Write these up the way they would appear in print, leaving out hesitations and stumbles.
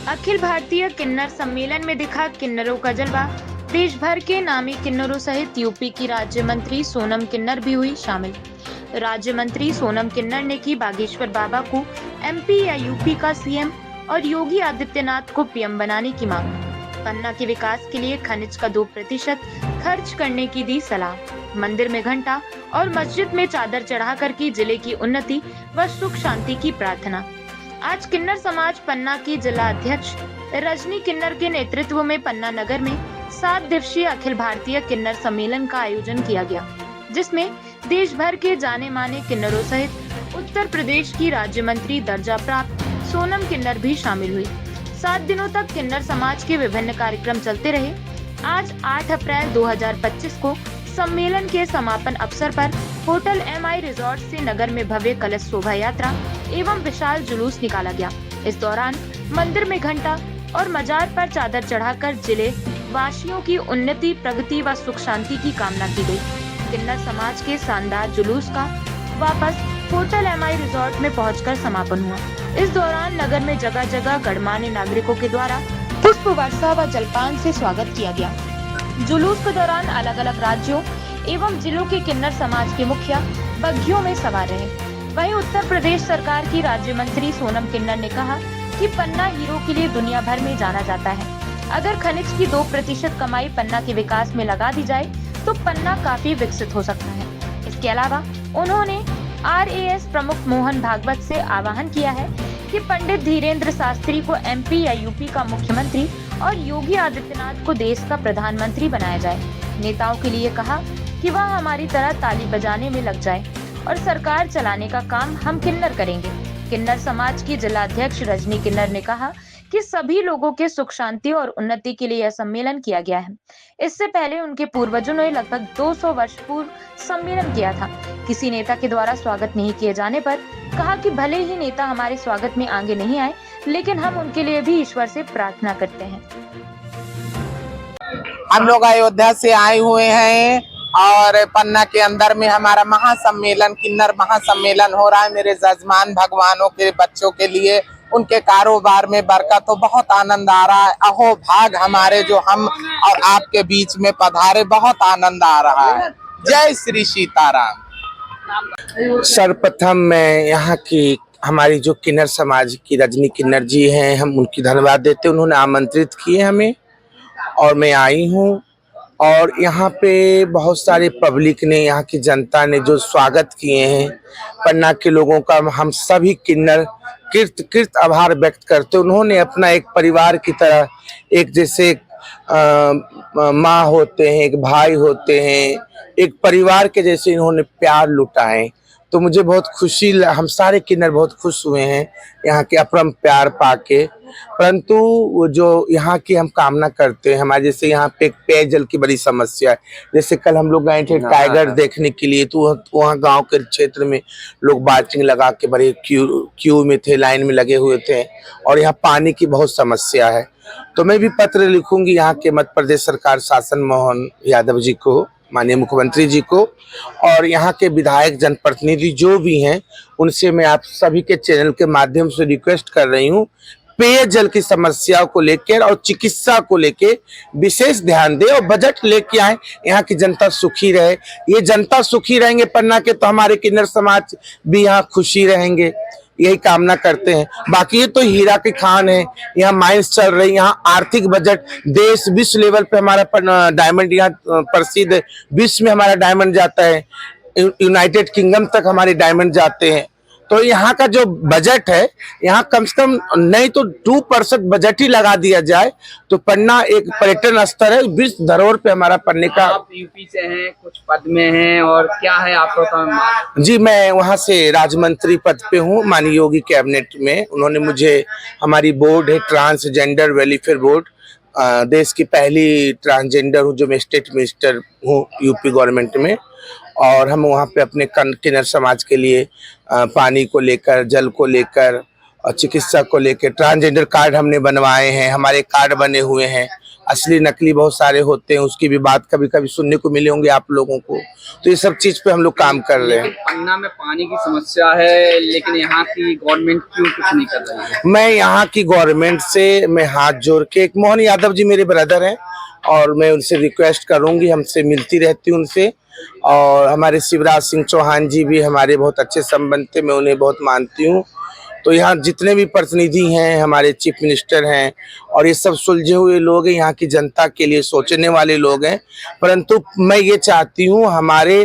अखिल भारतीय किन्नर सम्मेलन में दिखा किन्नरों का जलवा। देश भर के नामी किन्नरों सहित यूपी की राज्य मंत्री सोनम किन्नर भी हुई शामिल। राज्य मंत्री सोनम किन्नर ने की बागेश्वर बाबा को एमपी या यूपी का सीएम और योगी आदित्यनाथ को पीएम बनाने की मांग। पन्ना के विकास के लिए खनिज का 2% खर्च करने की दी सलाह। मंदिर में घंटा और मस्जिद में चादर चढ़ाकर की जिले की उन्नति व सुख शांति की प्रार्थना। आज किन्नर समाज पन्ना की जिला अध्यक्ष रजनी किन्नर के नेतृत्व में पन्ना नगर में 7 दिवसीय अखिल भारतीय किन्नर सम्मेलन का आयोजन किया गया, जिसमें देश भर के जाने माने किन्नरों सहित उत्तर प्रदेश की राज्य मंत्री दर्जा प्राप्त सोनम किन्नर भी शामिल हुई। 7 दिनों तक किन्नर समाज के विभिन्न कार्यक्रम चलते रहे। आज 8 अप्रैल 2025 को सम्मेलन के समापन अवसर पर होटल MI रिजॉर्ट से नगर में भव्य कलश शोभा यात्रा एवं विशाल जुलूस निकाला गया। इस दौरान मंदिर में घंटा और मजार पर चादर चढ़ाकर जिले वासियों की उन्नति, प्रगति व सुख शांति की कामना की गई। किन्नर समाज के शानदार जुलूस का वापस होटल MI रिजॉर्ट में पहुंचकर समापन हुआ। इस दौरान नगर में जगह जगह गणमान्य नागरिकों के द्वारा पुष्प वर्षा व जलपान से स्वागत किया गया। जुलूस के दौरान अलग अलग राज्यों एवं जिलों के किन्नर समाज के मुखिया बग्घियों में सवार रहे। वहीं उत्तर प्रदेश सरकार की राज्य मंत्री सोनम किन्नर ने कहा कि पन्ना हीरो के लिए दुनिया भर में जाना जाता है। अगर खनिज की 2% कमाई पन्ना के विकास में लगा दी जाए तो पन्ना काफी विकसित हो सकता है। इसके अलावा उन्होंने RAS प्रमुख मोहन भागवत से आह्वान किया है कि पंडित धीरेन्द्र शास्त्री को MP या यूपी का मुख्यमंत्री और योगी आदित्यनाथ को देश का प्रधानमंत्री बनाया जाए। नेताओं के लिए कहा कि वह हमारी तरह ताली बजाने में लग जाए और सरकार चलाने का काम हम किन्नर करेंगे। किन्नर समाज की जिला अध्यक्ष रजनी किन्नर ने कहा कि सभी लोगों के सुख शांति और उन्नति के लिए यह सम्मेलन किया गया है। इससे पहले उनके पूर्वजों ने लगभग 200 वर्ष पूर्व सम्मेलन किया था। किसी नेता के द्वारा स्वागत नहीं किए जाने पर कहा कि भले ही नेता हमारे स्वागत में आगे नहीं आए, लेकिन हम उनके लिए भी ईश्वर से प्रार्थना करते हैं। हम लोग अयोध्या से आए हुए हैं और पन्ना के अंदर में हमारा महासम्मेलन, किन्नर महासम्मेलन हो रहा है। मेरे जजमान भगवानों के बच्चों के लिए, उनके कारोबार में बरकत हो, बहुत आनंद आ रहा है। अहो भाग हमारे जो हम और आपके बीच में पधारे, बहुत आनंद आ रहा है। जय श्री सीताराम। सर्वप्रथम मैं यहाँ की हमारी जो किन्नर समाज की रजनी किन्नर जी हैं, हम उनकी धन्यवाद देते हैं। उन्होंने आमंत्रित किए हमें और मैं आई हूँ। और यहाँ पे बहुत सारे पब्लिक ने, यहाँ की जनता ने जो स्वागत किए हैं, पन्ना के लोगों का हम सभी किन्नर कृत आभार व्यक्त करते। उन्होंने अपना एक परिवार की तरह, एक जैसे माँ होते हैं, एक भाई होते हैं, एक परिवार के जैसे इन्होंने प्यार लुटा है। तो मुझे बहुत खुशी, हम सारे किन्नर बहुत खुश हुए हैं यहाँ के अपरम प्यार पाके। परंतु वो जो यहाँ की हम कामना करते हैं, हमारे जैसे यहाँ पे एक पेयजल की बड़ी समस्या है। जैसे कल हम लोग गए थे टाइगर देखने के लिए, तो वहाँ गांव के क्षेत्र में लोग बाल्टी लगा के बड़े क्यू में थे, लाइन में लगे हुए थे और यहाँ पानी की बहुत समस्या है। तो मैं भी पत्र लिखूंगी यहाँ के मध्य प्रदेश सरकार शासन मोहन यादव जी को, माननीय मुख्यमंत्री जी को, और यहाँ के विधायक जनप्रतिनिधि जो भी हैं, उनसे मैं आप सभी के चैनल के माध्यम से रिक्वेस्ट कर रही हूँ, पेयजल की समस्याओं को लेकर और चिकित्सा को लेकर विशेष ध्यान दे और बजट लेके आए। यहाँ की जनता सुखी रहे। ये जनता सुखी रहेंगे पन्ना के, तो हमारे किन्नर समाज भी यहाँ खुशी रहेंगे, यही कामना करते हैं। बाकी ये तो हीरा की खान है, यहाँ माइंस चल रही, यहाँ आर्थिक बजट देश विश्व लेवल पे हमारा डायमंड यहाँ प्रसिद्ध है, विश्व में हमारा डायमंड जाता है, यूनाइटेड किंगडम तक हमारे डायमंड जाते हैं। तो यहाँ का जो बजट है, यहाँ कम से कम नहीं तो 2% बजट ही लगा दिया जाए तो पन्ना एक पर्यटन स्थल है, विश्व धरोहर पे हमारा पन्ने का। आप यूपी से हैं, कुछ पद में हैं, और क्या है आपका काम? जी, मैं वहाँ से राज्य मंत्री पद पे हूँ, माननीय योगी कैबिनेट में। उन्होंने मुझे, हमारी बोर्ड है ट्रांसजेंडर वेलफेयर बोर्ड, देश की पहली ट्रांसजेंडर हूँ जो मैं स्टेट मिनिस्टर हूँ यूपी गवर्नमेंट में। और हम वहाँ पे अपने किन्नर समाज के लिए पानी को लेकर, जल को लेकर और चिकित्सा को लेकर ट्रांसजेंडर कार्ड हमने बनवाए हैं, हमारे कार्ड बने हुए हैं। असली नकली बहुत सारे होते हैं, उसकी भी बात कभी कभी सुनने को मिले होंगे आप लोगों को। तो ये सब चीज पे हम लोग काम कर रहे हैं। पन्ना में पानी की समस्या है, लेकिन यहाँ की गवर्नमेंट क्यों कुछ नहीं कर रही है? मैं यहाँ की गवर्नमेंट से मैं हाथ जोड़ के, एक मोहन यादव जी मेरे ब्रदर हैं और मैं उनसे रिक्वेस्ट करूंगी, हमसे मिलती रहती हूँ उनसे, और हमारे शिवराज सिंह चौहान जी भी हमारे बहुत अच्छे संबंध थे, मैं उन्हें बहुत मानती हूँ। तो यहाँ जितने भी प्रतिनिधि हैं, हमारे चीफ मिनिस्टर हैं, और ये सब सुलझे हुए लोग हैं, यहाँ की जनता के लिए सोचने वाले लोग हैं। परंतु मैं ये चाहती हूँ हमारे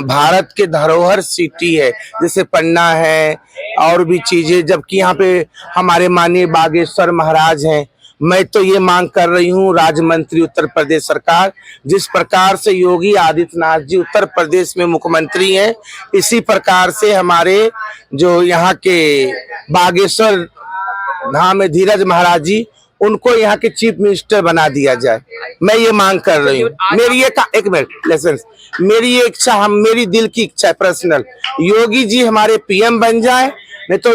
भारत के धरोहर सिटी है, जैसे पन्ना है और भी चीजें, जबकि यहाँ पे हमारे माननीय बागेश्वर महाराज हैं। मैं तो ये मांग कर रही हूँ राज्य मंत्री उत्तर प्रदेश सरकार, जिस प्रकार से योगी आदित्यनाथ जी उत्तर प्रदेश में मुख्यमंत्री हैं, इसी प्रकार से हमारे जो यहाँ के बागेश्वर धाम में धीरज महाराज जी, उनको यहाँ के चीफ मिनिस्टर बना दिया जाए। मैं ये मांग कर रही हूँ। मेरी एक मिनट लाइसेंस, मेरी ये इच्छा, मेरी दिल की इच्छा है पर्सनल, योगी जी हमारे पीएम बन जाए। नहीं तो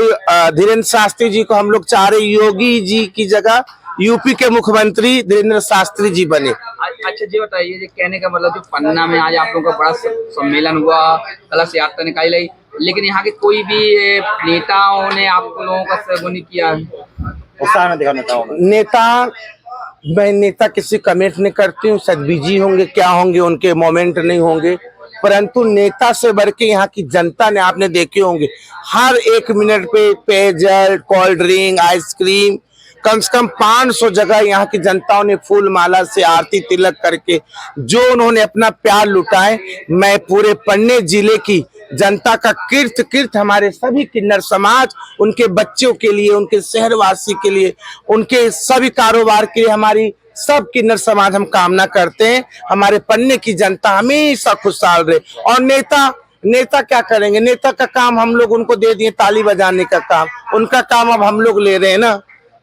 धीरेन्द्र शास्त्री जी को हम लोग चाह रहे, योगी जी की जगह यूपी के मुख्यमंत्री धीरेन्द्र शास्त्री जी बने। अच्छा जी बताइए, ये कहने का मतलब जो पन्ना में आज आप लोगों का बड़ा सम्मेलन हुआ, कलश यात्रा निकाली गई, लेकिन यहाँ के कोई भी नेताओं ने आप लोगों का सहयोग नहीं किया? मैं नेता किसी कमेंट नहीं करती हूँ, शायद बिजी होंगे, क्या होंगे, उनके मोमेंट नहीं होंगे, परंतु नेता से बढ़ के यहाँ की जनता ने, आपने देखे होंगे हर एक मिनट पे पेयजल, कोल्ड ड्रिंक, आइसक्रीम, कम से कम 500 जगह यहाँ की जनताओं ने फूल माला से आरती तिलक करके जो उन्होंने अपना प्यार लुटाए। मैं पूरे पन्ने जिले की जनता का कीर्त हमारे सभी किन्नर समाज, उनके बच्चों के लिए, उनके शहरवासी के लिए, उनके सभी कारोबार के लिए, हमारी सब किन्नर समाज हम कामना करते हैं हमारे पन्ने की जनता हमेशा खुशहाल रहे। और नेता क्या करेंगे? नेता का काम हम लोग उनको दे दिए, ताली बजाने का काम, उनका काम अब हम लोग ले रहे हैं ना,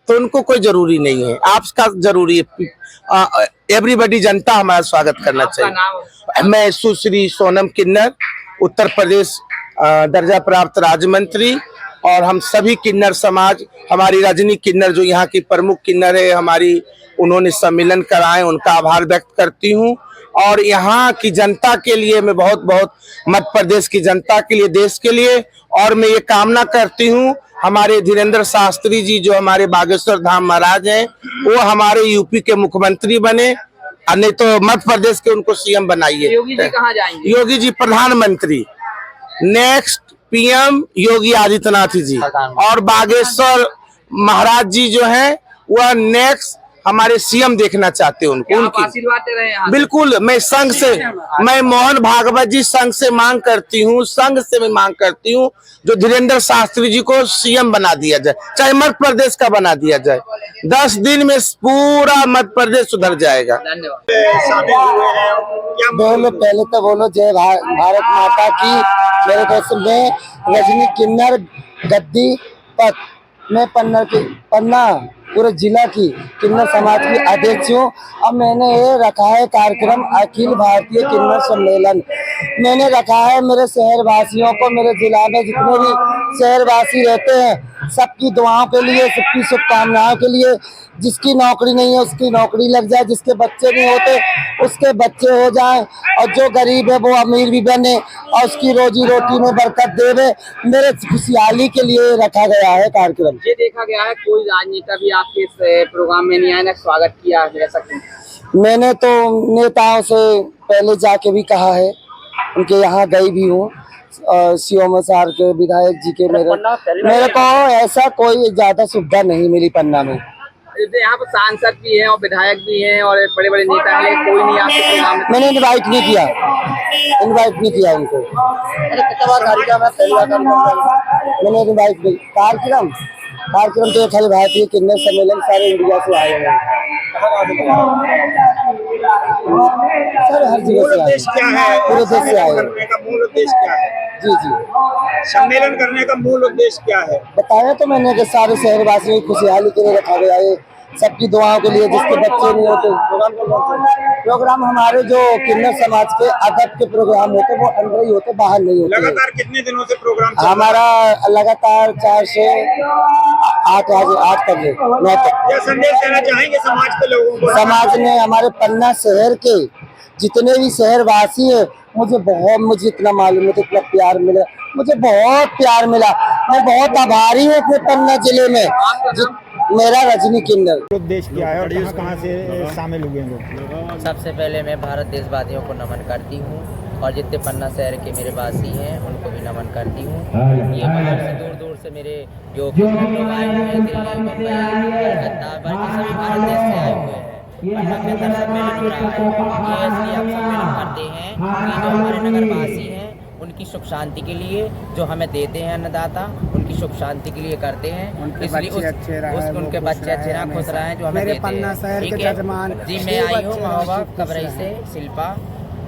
तो उनको कोई जरूरी नहीं है, आपका जरूरी है। एवरीबॉडी जनता हमारा स्वागत करना चाहिए। मैं सुश्री सोनम किन्नर, उत्तर प्रदेश दर्जा प्राप्त राज्य मंत्री, और हम सभी किन्नर समाज, हमारी रजनी किन्नर जो यहाँ की प्रमुख किन्नर है हमारी, उन्होंने सम्मेलन कराए, उनका आभार व्यक्त करती हूँ। और यहाँ की जनता के लिए मैं बहुत बहुत, मध्य प्रदेश की जनता के लिए, देश के लिए, और मैं ये कामना करती हूँ हमारे धीरेन्द्र शास्त्री जी जो हमारे बागेश्वर धाम महाराज हैं, वो हमारे यूपी के मुख्यमंत्री बने, नहीं तो मध्य प्रदेश के उनको सीएम बनाइए। योगी जी कहाँ जाएंगे? योगी जी प्रधानमंत्री, नेक्स्ट पीएम योगी आदित्यनाथ जी, और बागेश्वर महाराज जी जो हैं वह नेक्स्ट हमारे सीएम देखना चाहते हैं उनको। उनकी आशीर्वाद दे रहे हैं? बिल्कुल। मैं संघ से, मैं मोहन भागवत जी संघ से मांग करती हूँ, जो धीरेन्द्र शास्त्री जी को सीएम बना दिया जाए, चाहे मध्य प्रदेश का बना दिया जाए। 10 दिन में पूरा मध्य प्रदेश सुधर जाएगा। धन्यवाद। बोलो, पहले तो बोलो जय भारत माता की। मेरे दोस्त में रजनी किन्नर गद्दी पद, मैं पन्ना पूरे जिला की किन्नर समाज की अध्यक्ष हूँ। अब मैंने ये रखा है कार्यक्रम अखिल भारतीय किन्नर सम्मेलन, मैंने रखा है मेरे शहरवासियों को, मेरे जिला में जितने भी शहरवासी रहते हैं सबकी दुआओं के लिए, सबकी शुभकामनाओं के लिए। जिसकी नौकरी नहीं है उसकी नौकरी लग जाए, जिसके बच्चे नहीं होते उसके बच्चे हो जाएं, और जो गरीब है वो अमीर भी बने और उसकी रोजी रोटी में बरकत देवे। मेरे खुशहाली के लिए रखा गया है कार्यक्रम। ये देखा गया है कोई राजनेता भी आपके इस प्रोग्राम में नहीं आया, ना स्वागत किया है ऐसा क्यों? मैंने तो नेताओं से पहले जाके भी कहा है, उनके यहाँ गई भी हूँ, सीओम सार के, विधायक जी के। मेरे को ऐसा कोई ज्यादा सुविधा नहीं मिली पन्ना में। यहाँ पर सांसद भी हैं और विधायक भी हैं और बड़े बड़े नेता हैं, कोई नहीं आपके प्रोग्राम में? मैंने इनवाइट नहीं किया उनको। मैंने इनवाइट नहीं। कार्यक्रम तो अखिल भारतीय किन्नर सम्मेलन सारे इंडिया से आए हैं, सर हर जगह से आए, पूरे देश से आए हैं। मूल उद्देश्य क्या है? जी सम्मेलन करने का मूल उद्देश्य क्या है? बताया तो मैंने कि सारे शहरवासियों की खुशहाली के लिए रखा गया है, सबकी दुआओं के लिए, जिसके बच्चे नहीं होते। प्रोग्राम हमारे जो किन्नर समाज के अदब के प्रोग्राम होते वो अंदर ही होते, बाहर नहीं होते। लगातार कितने दिनों से प्रोग्राम? हमारा लगातार 4 से 8 बजे 9 तक। क्या संदेश देना चाहेंगे समाज के लोगों को? समाज ने हमारे पन्ना शहर के जितने भी शहरवासी हैं, मुझे इतना मालूम है, इतना प्यार मिला, मुझे बहुत प्यार मिला। मैं बहुत आभारी हूँ अपने पन्ना जिले में मेरा रजनी किन्नर। उद्देश्य क्या है और कहाँ से शामिल हुए लोग? सबसे पहले मैं भारत देशवासियों को नमन करती हूँ और जितने पन्ना शहर के मेरे वासी हैं उनको भी नमन करती हूँ। ये बाहर से दूर दूर से मेरे जो लोग आए हुए हैं, दिल्ली, मुंबई, कलकत्ता, बल्कि सभी भारत देश से आए हुए हैं। पन्ना के अंदर सम्मेलन हो रहा है। ये इसलिए हम सम्मेलन करते हैं कि जो हमारे नगरवासी हैं उनकी सुख शांति के लिए जो हमें देते हैं अन्नदाता, उनकी सुख शांति के लिए करते हैं। इसलिए उनके बच्चे अच्छे रहे, खुश रहे जो हमें देते हैं। ठीक है जी, मैं आई हूँ महोबा कबरई से, शिल्पा,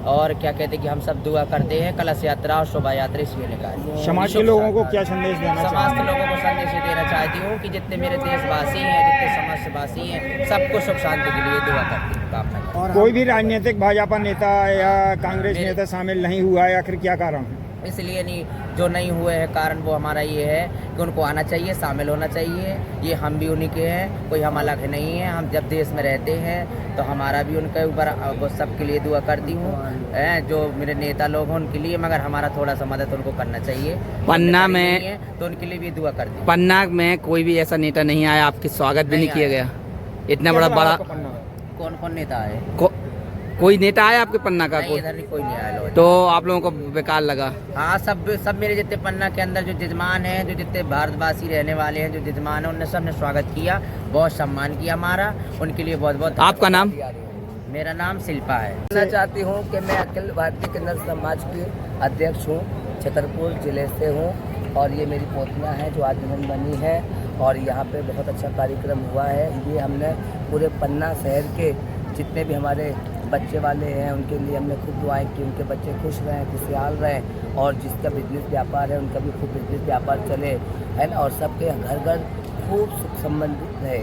और क्या कहते हैं कि हम सब दुआ करते हैं। कलश यात्रा और शोभा यात्रा इसलिए निकाली। समाज के लोगों को क्या संदेश देना? समाज के लोगों को संदेश देना चाहती हूँ कि जितने मेरे देशवासी हैं, जितने समाजवासी हैं, सबको सुख शांति के लिए दुआ करती हूँ, कामना करती हूँ। कोई भी राजनीतिक भाजपा नेता या कांग्रेस नेता शामिल नहीं हुआ है, आखिर क्या कारण है? इसलिए जो नहीं हुए हैं कारण वो हमारा ये है कि उनको आना चाहिए, शामिल होना चाहिए। ये हम भी उन्हीं के हैं, कोई हम अलग नहीं है। हम जब देश में रहते हैं तो हमारा भी उनके ऊपर वो सबके लिए दुआ करती हूँ, जो मेरे नेता लोग हैं उनके लिए, मगर हमारा थोड़ा सा मदद उनको करना चाहिए। पन्ना में तो उनके लिए भी दुआ करती हूँ। पन्ना में कोई भी ऐसा नेता नहीं आया, आपके स्वागत भी नहीं किया गया? इतना बड़ा कौन कौन नेता है? कोई नेता आया आपके पन्ना का? इधर कोई नहीं आया। तो आप लोगों को बेकार लगा? हाँ, सब मेरे जितने पन्ना के अंदर जो जजमान हैं, जो जितने भारतवासी रहने वाले हैं, जो जजमान हैं, उनने सबने स्वागत किया, बहुत सम्मान किया हमारा। उनके लिए बहुत बहुत। आपका नाम? मेरा नाम शिल्पा है। कहना चाहती हूँ कि मैं अखिल भारतीय किन्नर समाज की अध्यक्ष हूँ, छतरपुर जिले से हूँ, और ये मेरी पोतियाँ हैं जो आज दुल्हन बनी है। और यहाँ पे बहुत अच्छा कार्यक्रम हुआ है। ये हमने पूरे पन्ना शहर के जितने भी हमारे बच्चे वाले हैं उनके लिए हमने खूब दुआएं की, उनके बच्चे खुश रहें, खुशहाल रहें, और जिसका बिजनेस व्यापार है उनका भी खूब बिजनेस व्यापार चले, है ना, और सबके घर घर खूब सुख संबंधित रहे,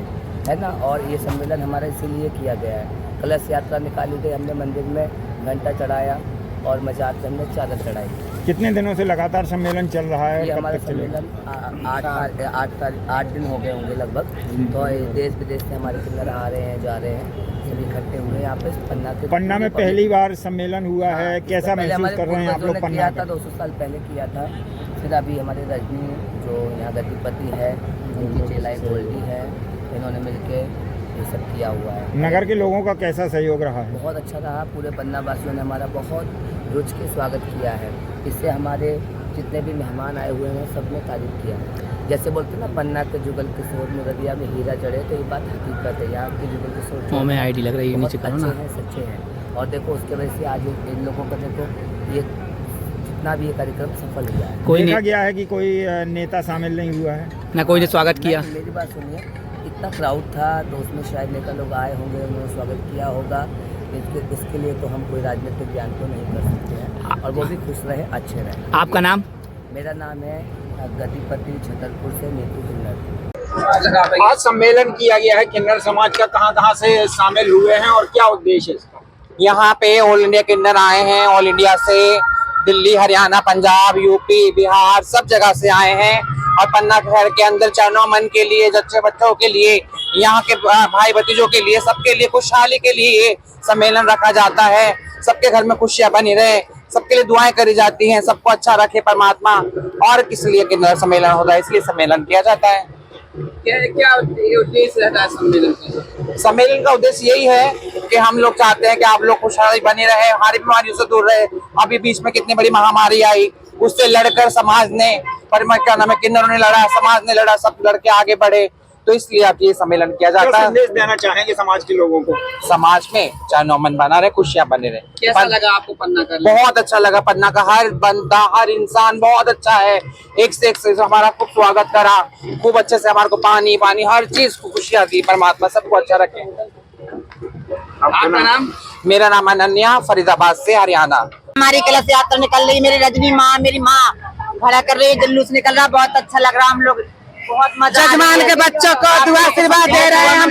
है ना। और ये सम्मेलन हमारा इसीलिए किया गया है। कलश यात्रा निकाली गई, हमने मंदिर में घंटा चढ़ाया और मजार पे हमने चादर चढ़ाई। कितने दिनों से लगातार सम्मेलन चल रहा है? ये हमारा सम्मेलन 8 दिन हो गए होंगे लगभग। तो देश विदेश से हमारे किन्नर आ रहे हैं, जा रहे हैं, सभी इकट्ठे हुए यहाँ पे पन्ना में पहली बार सम्मेलन हुआ है। कैसा महसूस कर रहे हैं आप लोग? पन्ना था 200 साल पहले किया था। फिर अभी हमारे रजनी जो यहाँ गद्दीपति है, उनकी चेलाई गोल्डी है, इन्होंने मिलके ये सब किया हुआ है। नगर के लोगों का कैसा सहयोग रहा है? बहुत अच्छा रहा। पूरे पन्ना वासियों ने हमारा बहुत रुचि के स्वागत किया है। इससे हमारे जितने भी मेहमान आए हुए हैं सबने तारीफ किया। जैसे बोलते हैं ना, पन्ना के जुगल किशोर नदिया में हीरा जड़े, तो ये बात हकीकत है। यहाँ के जुगल किशोर में आईडी लग रही है, नीचे करो ना। सच्चे हैं। और देखो उसके वजह से आज इन लोगों का देखो ये जितना भी ये कार्यक्रम सफल हुआ है। कोई देखा गया है कि कोई नेता शामिल नहीं हुआ है ना, कोई ने स्वागत किया? मेरी बात सुनिए, इतना क्राउड था तो उसमें शायद नेता लोग आए होंगे, उन्होंने स्वागत किया होगा। इसके लिए तो हम कोई राजनीतिक ज्ञान तो नहीं कर सकते हैं, और वो भी खुश रहे, अच्छे रहे। आपका नाम? मेरा नाम है गद्दीपति, छतरपुर से नीतू किन्नर। आज सम्मेलन किया गया है किन्नर समाज का, कहाँ से शामिल हुए हैं और क्या उद्देश्य है इसका? यहाँ पे ऑल इंडिया किन्नर आए हैं। ऑल इंडिया से दिल्ली, हरियाणा, पंजाब, यूपी, बिहार, सब जगह से आए हैं। और पन्ना शहर के अंदर चाइना मन के लिए, बच्चे बच्चों के लिए, यहाँ के भाई भतीजों के लिए, सबके लिए खुशहाली के लिए ये सम्मेलन रखा जाता है। सबके घर में खुशियां बनी रहे, सबके लिए दुआएं करी जाती हैं, सबको अच्छा रखे परमात्मा। और किस लिए किन्नर सम्मेलन होता है, इसलिए सम्मेलन किया जाता है। क्या उद्देश्य रहता है सम्मेलन का? सम्मेलन का उद्देश्य यही है कि हम लोग चाहते हैं कि आप लोग खुशहाली बने रहे, हमारी बीमारियों से दूर रहे। अभी बीच में कितनी बड़ी महामारी आई, उससे लड़कर समाज ने, क्या नाम है, किन्नरों ने लड़ा, समाज ने लड़ा, सब लड़के आगे बढ़े। तो इसलिए आप ये सम्मेलन किया जाता है। संदेश देना चाहेंगे समाज के लोगों को? समाज में चाहे नौमन बना रहे, खुशियां बने रहे। कैसा लगा आपको पन्ना का? बहुत अच्छा लगा। पन्ना का हर बंदा, हर इंसान बहुत अच्छा है। एक से हमारा खूब स्वागत करा, खूब अच्छे से हमारे को पानी हर चीज को खुशियां दी। परमात्मा सबको अच्छा रखे। आपका नाम? मेरा नाम अनन्या, फरीदाबाद से, हरियाणा। हमारी कलश यात्रा निकल रही, मेरी रजनी माँ, मेरी माँ खड़ा कर रही है, जुलूस निकल रहा, बहुत अच्छा लग रहा। हम लोग बहुत मजा, जजमान के बच्चों को दुआ आशीर्वाद दे रहे हैं हम